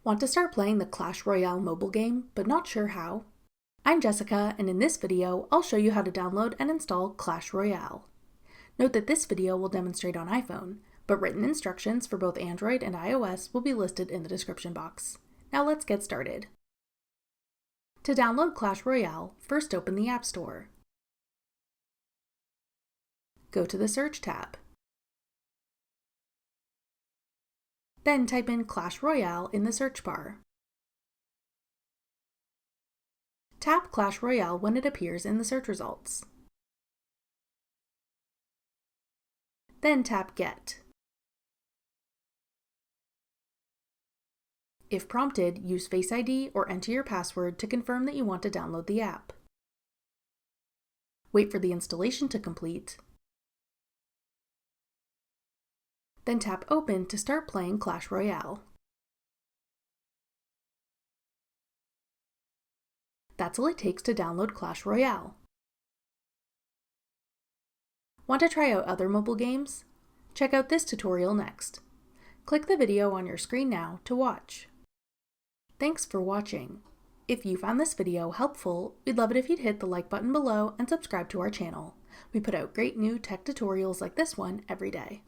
Want to start playing the Clash Royale mobile game, but not sure how? I'm Jessica, and in this video, I'll show you how to download and install Clash Royale. Note that this video will demonstrate on iPhone, but written instructions for both Android and iOS will be listed in the description box. Now let's get started. To download Clash Royale, first open the App Store. Go to the Search tab. Then type in Clash Royale in the search bar. Tap Clash Royale when it appears in the search results. Then tap Get. If prompted, use Face ID or enter your password to confirm that you want to download the app. Wait for the installation to complete. Then tap Open to start playing Clash Royale. That's all it takes to download Clash Royale. Want to try out other mobile games? Check out this tutorial next. Click the video on your screen now to watch. Thanks for watching. If you found this video helpful, we'd love it if you'd hit the like button below and subscribe to our channel. We put out great new tech tutorials like this one every day.